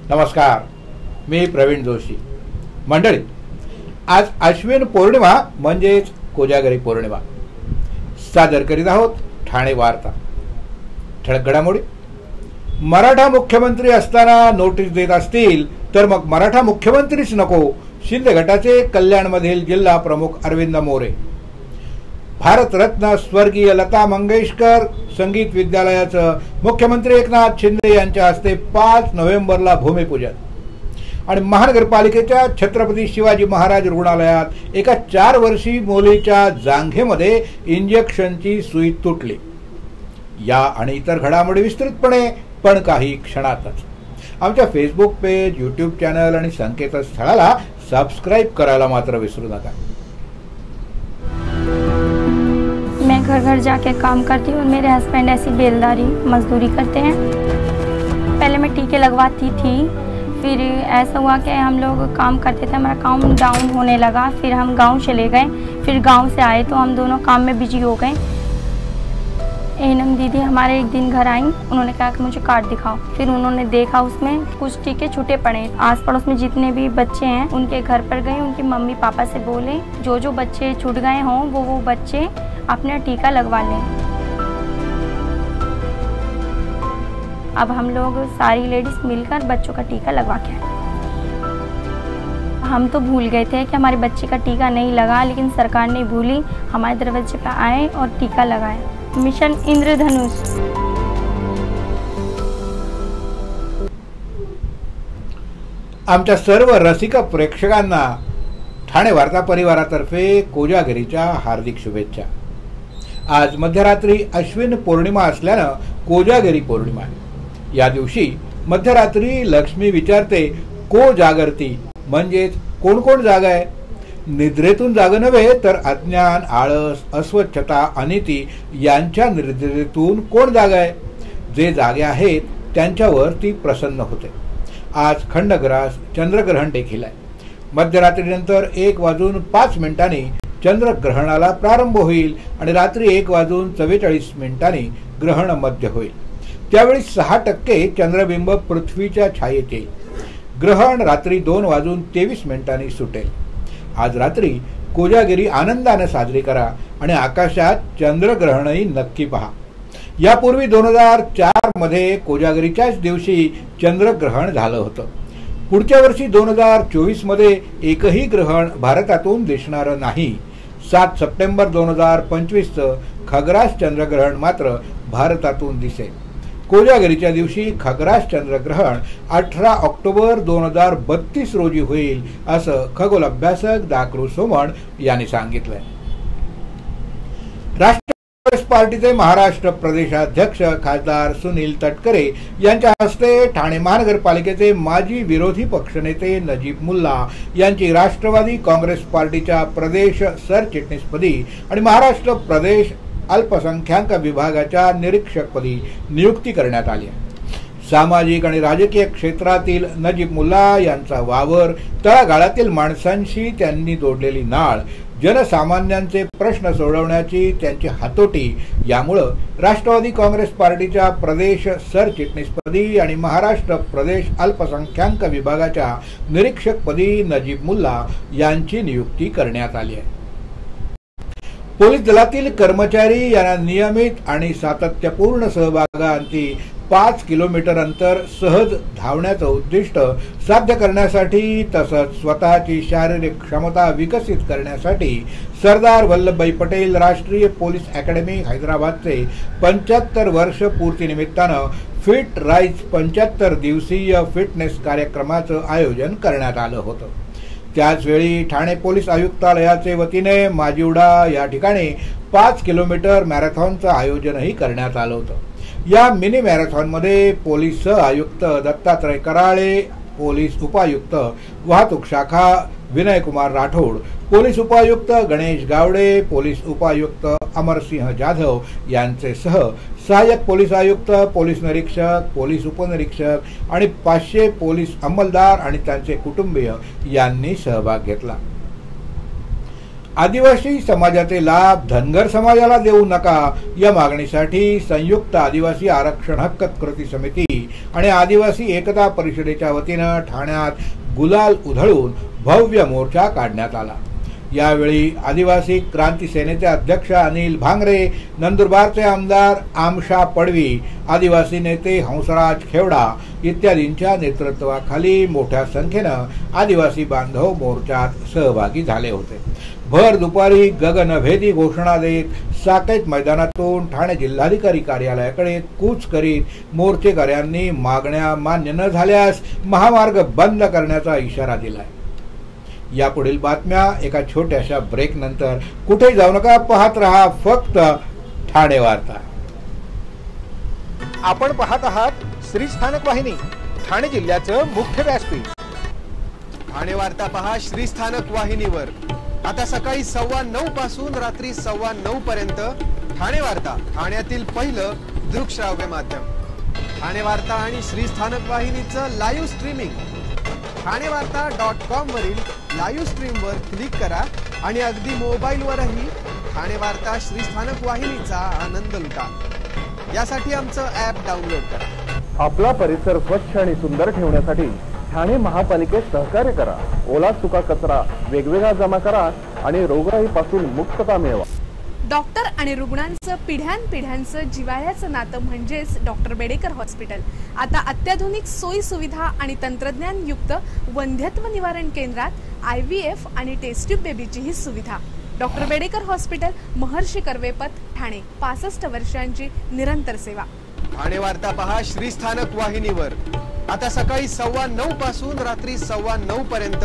नमस्कार, मी प्रवीण जोशी. मंडळी, आज अश्विन पौर्णिमा म्हणजेच कोजागरी पौर्णिमा. सादर करीत आहोत ठाणे वार्ता. ठळक घडामोडी. मराठा मुख्यमंत्री असताना नोटीस देत असतील तर मग मराठा मुख्यमंत्रीच नको, शिंदे गटाचे कल्याणमधील जिल्हा प्रमुख अरविंद मोरे. भारतरत्न स्वर्गीय लता मंगेशकर संगीत विद्यालयाचं मुख्यमंत्री एकनाथ शिंदे यांच्या हस्ते 5 नोव्हेंबरला भूमिपूजन. आणि महानगरपालिकेच्या छत्रपती शिवाजी महाराज रुग्णालयात एका 4 वर्षीय मुलीच्या जांघेमध्ये इंजेक्शनची सुई तुटली. या आणि इतर घडामोडी विस्तृतपणे पण काही क्षणातच. आमच्या फेसबुक पेज, यूट्यूब चॅनल आणि संकेतस्थळाला सबस्क्राईब करायला मात्र विसरू नका. मैं घर घर जाके काम करती हूँ और मेरे हस्बैंड ऐसी बेलदारी मजदूरी करते हैं. पहले मैं टीके लगवाती थी, फिर ऐसा हुआ कि हम लोग काम करते थे, हमारा काम डाउन होने लगा. फिर हम गांव चले गए, फिर गांव से आए तो हम दोनों काम में बिजी हो गए. एनम दीदी हमारे एक दिन घर आई, उन्होंने कहा कि मुझे कार्ड दिखाओ. फिर उन्होंने देखा, उसमें कुछ टीके छूटे पड़े. आस पड़ोस में जितने भी बच्चे हैं उनके घर पर गए, उनके मम्मी पापा से बोले जो जो बच्चे छूट गए हों वो बच्चे अपना टीका लगवा लें. अब हम लोग सारी लेडीज मिलकर बच्चों का टीका लगवा के आए. हम तो भूल गए थे कि हमारे बच्चे का टीका नहीं लगा, लेकिन सरकार नहीं भूली, हमारे दरवाजे पर आए और टीका लगाए. मिशन इंद्रधनुष. आमच्या सर्व रसिक प्रेक्षकांना ठाणे वार्ता परिवारातर्फे कोजागिरीच्या हार्दिक शुभेच्छा. आज मध्यरात्री अश्विन पौर्णिमा असल्यानं कोजागिरी पौर्णिमा आहे. या दिवशी मध्यरात्री लक्ष्मी विचारते, को जागरती, म्हणजेच कोण कोण जागा आहे. निद्रेतून जागं नव्हे तर अज्ञान, आळस, अस्वच्छता, अनिती यांच्या निद्रेतून कोण जागा आहे. जे जागे आहेत त्यांच्यावर ती प्रसन्न होते. आज खंडग्रास चंद्रग्रहण देखील आहे. मध्यरात्रीनंतर 1:05 चंद्रग्रहणाला प्रारंभ होईल आणि रात्री 1:44 ग्रहण मध्य होईल. त्यावेळी 6% चंद्रबिंब पृथ्वीच्या छायेत येईल. ग्रहण रात्री 2:23 सुटेल. आज रात्री कोजागिरी आनंदाने साजरी करा आणि आकाशात चंद्रग्रहणही नक्की पहा. यापूर्वी 2004 मध्ये कोजागिरीच्याच दिवशी चंद्रग्रहण झालं होतं. पुढच्या वर्षी 2024 मध्ये एकही ग्रहण भारतातून दिसणार नाही. 7 सप्टेंबर 2025 खग्रास चंद्रग्रहण मात्र भारतातून दिसेल. कोजागिरीच्या दिवशी खग्रास चंद्रग्रहण 18 ऑक्टोबर 2032 रोजी होईल, असं खगोल अभ्यासक दाकृ सोमण यांनी सांगितलंय. राष्ट्रीय काँग्रेस पार्टीचे महाराष्ट्र प्रदेशाध्यक्ष खासदार सुनील तटकरे यांच्या हस्ते ठाणे महानगरपालिकेचे माजी विरोधी पक्षनेते नजीब मुल्ला यांची राष्ट्रवादी काँग्रेस पार्टीच्या प्रदेश सरचिटणीसपदी आणि महाराष्ट्र प्रदेश अल्पसंख्याक विभागाच्या निरीक्षकपदी नियुक्ती करण्यात आली आहे. सामाजिक आणि राजकीय क्षेत्रातील नजीब मुल्ला यांचा वावर, तळागाळातील माणसांशी त्यांनी जोडलेली नाळ, जनसामान्यांचे प्रश्न सोडवण्याची त्यांची हातोटी यामुळं राष्ट्रवादी काँग्रेस पार्टीच्या प्रदेश सरचिटणीसपदी आणि महाराष्ट्र प्रदेश अल्पसंख्याक विभागाच्या निरीक्षकपदी नजीब मुल्ला यांची नियुक्ती करण्यात आली आहे. पोलीस दलातील कर्मचारी यांना नियमित आणि सातत्यपूर्ण सहभागांती 5 किलोमीटर अंतर सहज धावण्याचं उद्दिष्ट साध्य करण्यासाठी तसंच स्वतःची शारीरिक क्षमता विकसित करण्यासाठी सरदार वल्लभभाई पटेल राष्ट्रीय पोलीस अकॅडमी हैदराबादचे 75 वर्ष पूर्तीनिमित्तानं फिट राईज 75 दिवसीय फिटनेस कार्यक्रमाचं आयोजन करण्यात आलं होतं. त्याचवेळी ठाणे पोलीस आयुक्तालयाचे वतीने माजिवडा या ठिकाणी 5 किलोमीटर मॅरेथॉनचं आयोजनही करण्यात आलं होतं. या मिनी मॅरेथॉनमध्ये पोलीस सह आयुक्त दत्तात्रय कराळे, पोलीस उपायुक्त वाहतूक शाखा विनयकुमार राठोड, पोलीस उपायुक्त गणेश गावडे, पोलीस उपायुक्त अमरसिंह जाधव यांचे सह सहाय्यक पोलीस आयुक्त, पोलीस निरीक्षक, पोलीस उपनिरीक्षक आणि 500 पोलीस अंमलदार आणि त्यांचे कुटुंबीय यांनी सहभाग घेतला. आदिवासी समाजाचे लाभ धनगर समाजाला देऊ नका या मागणीसाठी संयुक्त आदिवासी आरक्षण हक्क कृती समिती आणि आदिवासी एकता परिषदेच्या वतीनं ठाण्यात गुलाल उधळून भव्य मोर्चा काढण्यात आला। यावेळी आदिवासी क्रांती सेनेचे अध्यक्ष अनिल भांगरे, नंदुरबारचे आमदार आमशा पडवी, आदिवासी नेते हंसराज खेवडा इत्यादींच्या नेतृत्वाखाली मोठ्या संख्येनं आदिवासी बांधव मोर्चात सहभागी झाले होते। भर दुपारी गगनभेदी घोषणा देत साकेत मैदानातून ठाणे जिल्हाधिकारी कार्यालयाकडे कूच करीत मोर्चेकऱ्यांनी मागण्या मान्य न झाल्यास महामार्ग बंद करण्याचा इशारा दिलाय। यापुढील बातम्या एका छोट्याशा ब्रेक नंतर। कुठे जाऊ नका, पाहत रहा फक्त ठाणे वार्ता। आपण पाहत आहात श्री स्थानक वाहिनी, ठाणे जिल्ह्याचं मुख्य व्यासपीठ। ठाणे वार्ता पहा श्री स्थानक वाहिनीवर। आता सकाळी 9:15 पासून रात्री 9:15 पर्यंत ठाणे वार्ता, ठाण्यातील पहिलं दृकश्राव्य माध्यम। ठाणे वार्ता आणि श्री स्थानक वाहिनीचं लाईव्ह स्ट्रीमिंग ठाणेवार्ता.com वरील लाईव्ह स्ट्रीमवर क्लिक करा आणि अगदी मोबाईलवरही ठाणे वार्ता श्री स्थानक वाहिनीचा आनंद लुटा। यासाठी आमचं ॲप डाउनलोड करा। आपला परिसर स्वच्छ आणि सुंदर ठेवण्यासाठी ठाणे महापालिकेत सहकार्य करा। ओला सुका कचरा वेगवेगळा जमा करा आणि रोगराईपासून मुक्तता मिळवा। डॉक्टर आणि रुग्णांचं पिढ्यानपिढ्यांचं जिव्हाळ्याचं नातं म्हणजेच डॉक्टर बेडेकर हॉस्पिटल। आता अत्याधुनिक सोयी सुविधा आणि तंत्रज्ञान युक्त वंध्यत्व निवारण केंद्रात IVF आणि टेस्ट ट्यूब बेबीची ही सुविधा। डॉक्टर बेडेकर हॉस्पिटल, महर्षी कर्वेपथ, ठाणे। 65 वर्षांची निरंतर सेवा। ठाणे वार्ता पहा श्री स्थानक वाहिनीवर। आता सकाळी 9:15 पासून रात्री 9:15 पर्यंत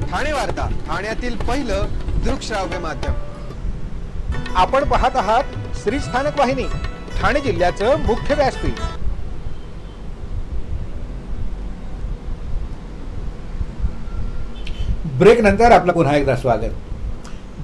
ठाणे वार्ता, ठाण्यातील पहिलं दृकश्राव्य माध्यम। आपण पाहत आहात श्री स्थानक वाहिनी, ठाणे जिल्ह्याचं मुख्य व्यासपीठ। ब्रेक नंतर आपलं पुन्हा एकदा स्वागत।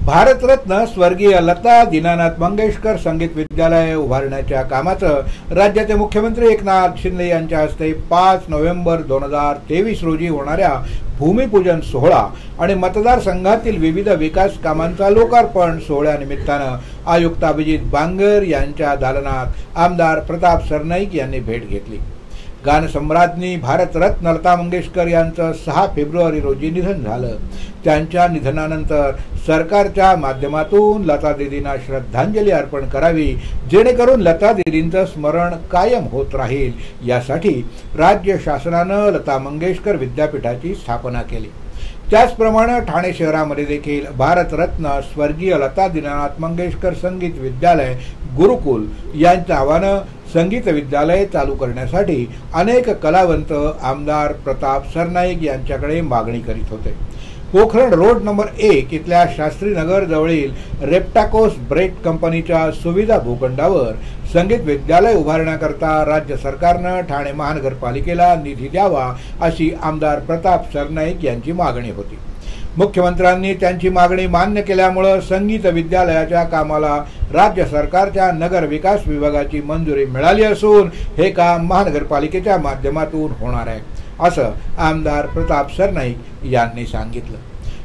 भारतरत्न स्वर्गीय लता दीनानाथ मंगेशकर संगीत विद्यालय उभारण्याच्या कामाचं राज्याचे मुख्यमंत्री एकनाथ शिंदे यांच्या हस्ते 5 नोव्हेंबर 2023 रोजी होणाऱ्या भूमिपूजन सोहळा आणि मतदारसंघातील विविध विकास कामांचा लोकार्पण सोहळ्यानिमित्तानं आयुक्त अभिजित बांगर यांच्या दालनात आमदार प्रताप सरनाईक यांनी भेट घेतली। गानसम्राज्ञी भारतरत्न लता मंगेशकर यांचं 6 फेब्रुवारी रोजी निधन झालं। त्यांच्या निधनानंतर सरकारच्या माध्यमातून लता दीदींना श्रद्धांजली अर्पण करावी, जेणेकरून लता दीदींचं स्मरण कायम होत राहील। यासाठी राज्य शासनानं लता मंगेशकर विद्यापीठाची स्थापना केली। त्याचप्रमाणे ठाणे शहरामध्ये देखील भारतरत्न स्वर्गीय लता दीनानाथ मंगेशकर संगीत विद्यालय गुरुकुल यांच्या नावानं संगीत विद्यालय चालू करण्यासाठी अनेक कलावंत आमदार प्रताप सरनाईक यांच्याकडे मागणी करीत होते। पोखरण रोड नंबर 1 इथल्या शास्त्रीनगर जवळील रेप्टाकोस ब्रेड कंपनीच्या सुविधा भूखंडावर संगीत विद्यालय उभारण्याकरता राज्य सरकारनं ठाणे महानगरपालिकेला निधी द्यावा अशी आमदार प्रताप सरनाईक यांची मागणी होती। मुख्यमंत्र्यांनी त्यांची मागणी मान्य केल्यामुळे संगीत विद्यालयाच्या कामाला राज्य सरकारच्या नगर विकास विभागाची मंजुरी मिळाली असून हे काम महानगरपालिकेच्या माध्यमातून होणार आहे, असं आमदार प्रताप सरनाईक यांनी सांगितलं।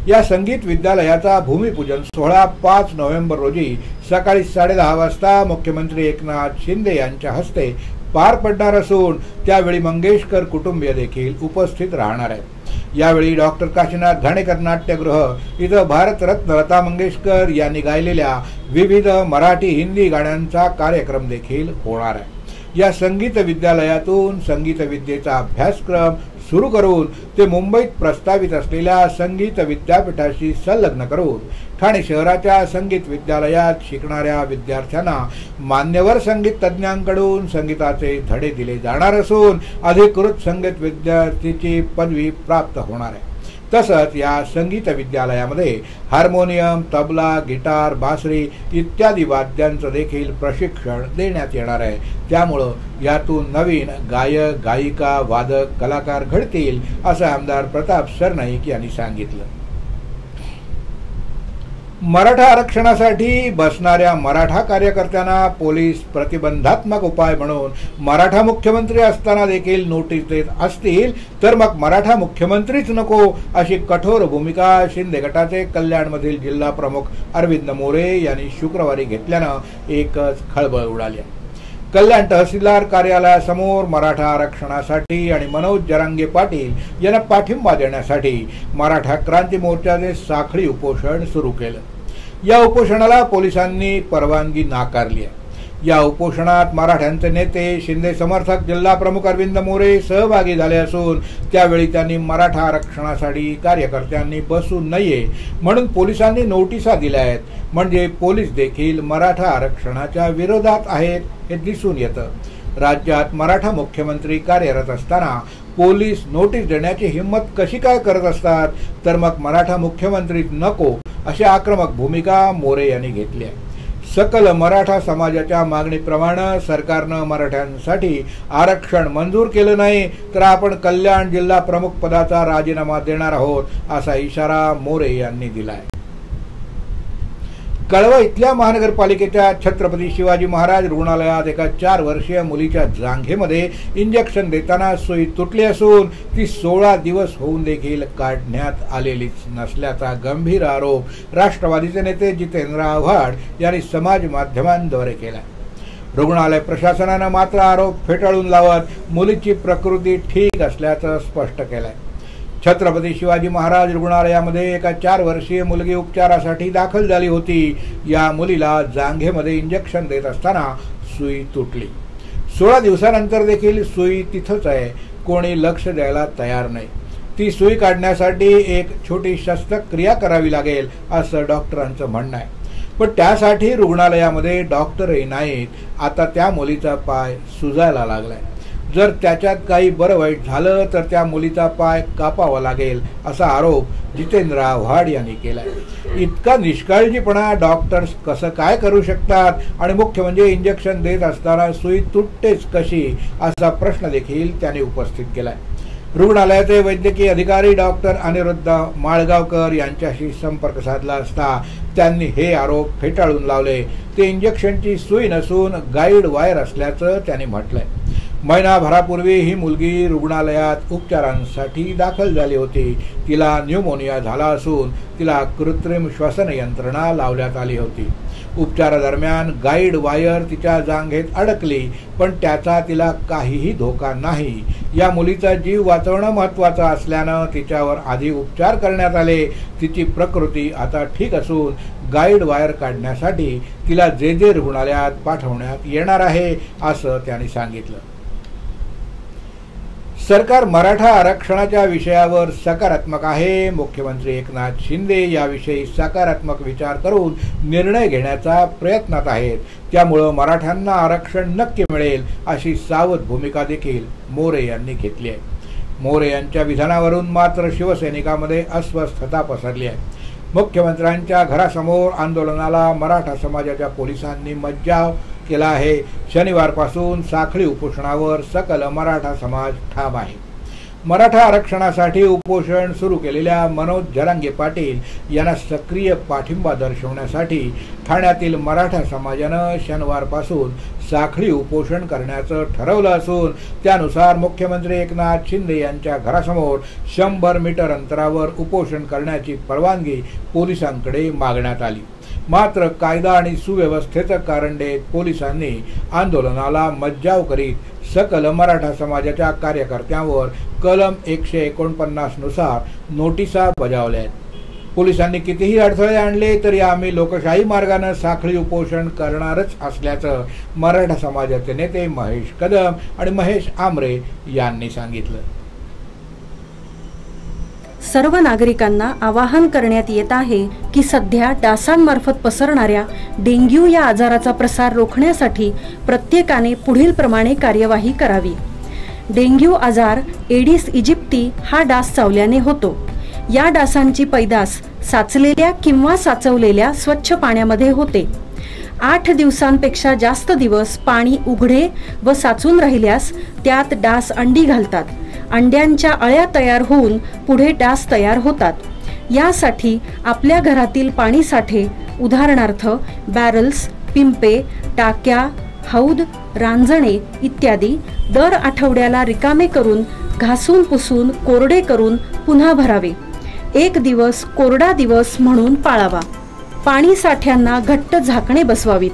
या संगीत विद्यालयाचा भूमिपूजन सोहळा 5 नोव्हेंबर रोजी सकाळी 10:30 वाजता मुख्यमंत्री एकनाथ शिंदे यांच्या हस्ते पार पडणार असून त्यावेळी मंगेशकर कुटुंबीय देखील उपस्थित राहणार आहेत। यावेळी डॉक्टर काशीनाथ घाणेकर नाट्यगृह इथं भारतरत्न लता मंगेशकर यांनी गायलेल्या विविध मराठी हिंदी गाण्यांचा कार्यक्रम देखील होणार आहे। या संगीत विद्यालयातून संगीत विद्येचा अभ्यासक्रम सुरू करून ते मुंबईत प्रस्तावित असलेल्या संगीत विद्यापीठाशी संलग्न करून ठाणे शहराच्या संगीत विद्यालयात शिकणाऱ्या विद्यार्थ्यांना मान्यवर संगीत तज्ञांकडून संगीताचे धडे दिले जाणार असून अधिकृत संगीत विद्यार्थीची पदवी प्राप्त होणार आहे। तसंच या संगीत विद्यालयामध्ये हार्मोनियम, तबला, गिटार, बासरी इत्यादी वाद्यांचं देखील प्रशिक्षण देण्यात येणार आहे। त्यामुळं यातून नवीन गायक, गायिका, वादक, कलाकार घडतील, असं आमदार प्रताप सरनाईक यांनी सांगितलं। मराठा आरक्षणासाठी बसणाऱ्या मराठा कार्यकर्त्यांना पोलीस प्रतिबंधात्मक उपाय म्हणून मराठा मुख्यमंत्री असताना देखील नोटीस देत असतील तर मग मराठा मुख्यमंत्रीच नको अशी कठोर भूमिका शिंदे गटाचे कल्याणमधील जिल्हा प्रमुख अरविंद मोरे यांनी शुक्रवारी घेतल्यानं एकच खळबळ उडाली. कल्याण तहसीलदार कार्यालयासमोर मराठा आरक्षणासाठी आणि मनोज जरांगे पाटील यांना पाठिंबा देण्यासाठी मराठा क्रांती मोर्चाचे साखळी उपोषण सुरू केलं. या उपोषणाला पोलिसांनी परवानगी नाकारली आहे. या उपोषणात मराठ्यांचे नेते शिंदे समर्थक जिल्हा प्रमुख अरविंद मोरे सहभागी झाले असून त्यावेळी त्यांनी मराठा आरक्षणासाठी कार्यकर्त्यांनी बसू नये म्हणून पोलिसांनी नोटिसा दिल्या आहेत. म्हणजे पोलीस देखील मराठा आरक्षणाच्या विरोधात आहेत हे दिसून येतं. राज्यात मराठा मुख्यमंत्री कार्यरत असताना पोलीस नोटीस देण्याची हिंमत कशी काय करत असतात, तर मग मराठा मुख्यमंत्री नको अशी आक्रमक भूमिका मोरे यांनी घेतली आहे. सकल मराठा समाजाच्या मागणीप्रमाणे सरकारनं मराठ्यांसाठी आरक्षण मंजूर केलं नाही तर आपण कल्याण जिल्हा प्रमुख पदाचा राजीनामा देणार आहोत असा इशारा मोरे यांनी दिलाय. कळवा इथल्या महानगरपालिकेच्या छत्रपती शिवाजी महाराज रुग्णालयात एका 4 वर्षीय मुलीच्या जांघेमध्ये इंजेक्शन देताना सुई तुटली असून ती 16 दिवस होऊन देखील काढण्यात आलेलीच नसल्याचा गंभीर आरोप राष्ट्रवादीचे नेते जितेंद्र आव्हाड यांनी समाज माध्यमांद्वारे केला. रुग्णालय प्रशासनानं मात्र आरोप फेटाळून लावत मुलीची प्रकृती ठीक असल्याचं स्पष्ट केलंय. छत्रपती शिवाजी महाराज रुग्णालयामध्ये एका 4 वर्षीय मुलगी उपचारासाठी दाखल झाली होती. या मुलीला जांघेमध्ये इंजेक्शन देत असताना सुई तुटली. 16 दिवसानंतर देखील सुई तिथंच आहे. कोणी लक्ष द्यायला तयार नाही. ती सुई काढण्यासाठी एक छोटी शस्त्रक्रिया करावी लागेल असं डॉक्टरांचं म्हणणं आहे. पण त्यासाठी रुग्णालयामध्ये डॉक्टरही नाहीत. आता त्या मुलीचा पाय सुजायला लागलाय. जर त्याच्यात काही बरं वाईट झालं तर त्या मुलीचा पाय कापावा लागेल असा आरोप जितेंद्र आव्हाड यांनी केलाय. इतका निष्काळजीपणा डॉक्टर्स कसं काय करू शकतात आणि मुख्य म्हणजे इंजेक्शन देत असताना सुई तुटतेच कशी असा प्रश्न देखील त्यांनी उपस्थित केलाय. रुग्णालयाचे वैद्यकीय अधिकारी डॉक्टर अनिरुद्ध माळगावकर यांच्याशी संपर्क साधला असता त्यांनी हे आरोप फेटाळून लावले. ते इंजेक्शनची सुई नसून गाईड वायर असल्याचं त्यांनी म्हटलंय. महिनाभरापूर्वी ही मुलगी रुग्णालयात उपचारांसाठी दाखल झाली होती. तिला न्यूमोनिया झाला असून तिला कृत्रिम श्वसन यंत्रणा लावण्यात आली होती. उपचारादरम्यान गाईड वायर तिच्या जांघेत अडकली पण त्याचा तिला काहीही धोका नाही. या मुलीचा जीव वाचवणं महत्त्वाचं असल्यानं तिच्यावर आधी उपचार करण्यात आले. तिची प्रकृती आता ठीक असून गाईड वायर काढण्यासाठी तिला जे रुग्णालयात पाठवण्यात येणार आहे असं त्यांनी सांगितलं. सरकार मराठा आरक्षणाच्या विषयावर सकारात्मक आहे. मुख्यमंत्री एकनाथ शिंदे याविषयी सकारात्मक विचार करून निर्णय घेण्याचा प्रयत्नात आहेत. त्यामुळे मराठ्यांना आरक्षण नक्की मिळेल अशी सावध भूमिका देखील मोरे यांनी घेतली आहे. मोरे यांच्या विधानावरून मात्र शिवसैनिकांमध्ये अस्वस्थता पसरली आहे. मुख्यमंत्र्यांच्या घरासमोर आंदोलनाला मराठा समाजाच्या पोलिसांनी मज्जाव केला आहे. शनिवारपासून साखळी उपोषणावर सकल मराठा समाज ठाम आहे. मराठा आरक्षणासाठी उपोषण सुरू केलेल्या मनोज जरांगे पाटील यांना सक्रिय पाठिंबा दर्शवण्यासाठी ठाण्यातील मराठा समाजानं शनिवारपासून साखळी उपोषण करण्याचं ठरवलं असून त्यानुसार मुख्यमंत्री एकनाथ शिंदे यांच्या घरासमोर 100 मीटर अंतरावर उपोषण करण्याची परवानगी पोलिसांकडे मागण्यात आली. मात्र कायदा आणि सुव्यवस्थेचं कारण देत पोलिसांनी आंदोलनाला मज्जाव करीत सकल मराठा समाजाच्या कार्यकर्त्यांवर कलम 149 नुसार नोटिसा बजावल्या आहेत. पोलिसांनी कितीही अडथळे आणले तरी आम्ही लोकशाही मार्गाने साखळी उपोषण करणारच असल्याचं मराठा समाजाचे नेते महेश कदम आणि महेश आमरे यांनी सांगितलं. सर्व नागरिकांना आवाहन करण्यात येत आहे की सध्या डासांमार्फत पसरणाऱ्या डेंग्यू या आजाराचा प्रसार रोखण्यासाठी प्रत्येकाने पुढील प्रमाणे कार्यवाही करावी. डेंग्यू आजार एडिस इजिप्ती हा डास चावल्याने होतो. या डासांची पैदास साचलेल्या किंवा साचवलेल्या स्वच्छ पाण्यामध्ये होते. 8 दिवसांपेक्षा जास्त दिवस पाणी उघडे व साचून राहिल्यास त्यात डास अंडी घालतात. अंड्यांच्या अळ्या तयार होऊन पुढे डास तयार होतात. यासाठी आपल्या घरातील पाणी साठे उदाहरणार्थ बॅरल्स, पिंपे, टाक्या, हौद, रांजणे इत्यादी दर आठवड्याला रिकामे करून घासून पुसून कोरडे करून पुन्हा भरावे. एक दिवस कोरडा दिवस म्हणून पाळावा. पाणी साठ्यांना घट्ट झाकणे बसवावीत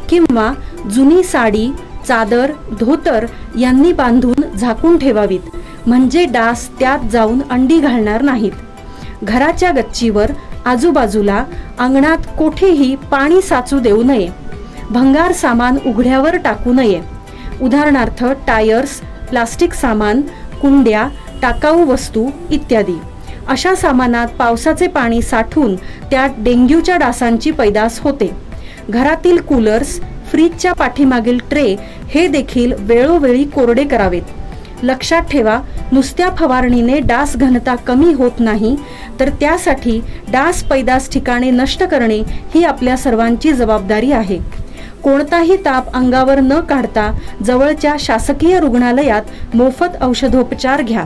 किंवा जुनी साडी, चादर, धोतर यांनी बांधून झाकून ठेवावीत, म्हणजे डास त्यात जाऊन अंडी घालणार नाहीत. घराच्या गच्चीवर, आजूबाजूला, अंगणात कोठेही पाणी साचू देऊ नये. भंगार सामान उघड्यावर टाकू नये. उदाहरणार्थ टायर्स, प्लास्टिक सामान, कुंड्या, टाकाऊ वस्तू इत्यादी. अशा सामानात पावसाचे पाणी साठून त्यात डेंग्यूच्या डासांची पैदास होते. घरातील कूलर्स, फ्रीजच्या पाठीमागील ट्रे हे देखील वेळोवेळी कोरडे करावेत. लक्षात ठेवा, नुसत्या फवारणीने डास घनता कमी होत नाही, तर त्यासाठी डास पैदास ठिकाणे नष्ट करणे ही आपल्या सर्वांची जबाबदारी आहे. कोणताही ताप अंगावर न काढता जवळच्या शासकीय रुग्णालयात मोफत औषधोपचार घ्या.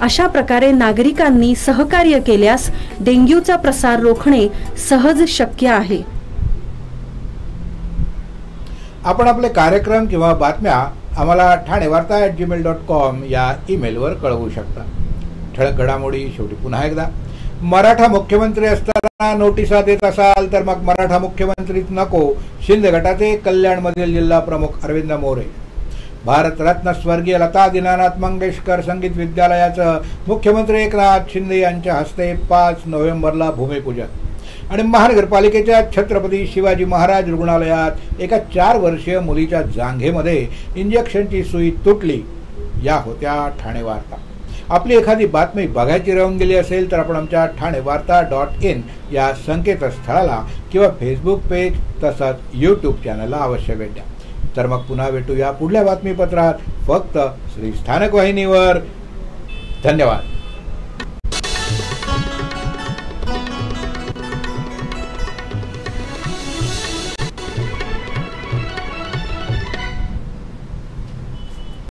अशा प्रकारे नागरिकांनी सहकार्य केल्यास डेंग्यूचा प्रसार रोखणे सहज शक्य आहे. आपण आपले कार्यक्रम किंवा बातम्या आम्हाला ठाणेवार्ता@gmail.com या ईमेलवर कळवू शकता. ठळक घडामोडी शेवटी पुन्हा एकदा. मराठा मुख्यमंत्री असताना नोटिसा देत असाल तर मग मराठा मुख्यमंत्रीच नको, शिंदे गटाचे कल्याणमधील जिल्हा प्रमुख अरविंद मोरे. भारतरत्न स्वर्गीय लता दीनानाथ मंगेशकर संगीत विद्यालयाचं मुख्यमंत्री एकनाथ शिंदे यांच्या हस्ते 5 नोव्हेंबरला भूमिपूजन. आणि महानगरपालिकेच्या छत्रपती शिवाजी महाराज रुग्णालयात एका 4 वर्षीय मुलीच्या जांघेमध्ये इंजेक्शनची सुई तुटली. या होत्या ठाणे वार्ता. आपली एखादी बातमी बघायची राहून गेली असेल तर आपण आमच्या ठाणेवार्ता.in या संकेतस्थळाला किंवा फेसबुक पेज तसंच यूट्यूब चॅनलला अवश्य भेट द्या. तर मग पुन्हा भेटूया पुढल्या बातमीपत्रात, फक्त श्री स्थानक वाहिनीवर. धन्यवाद.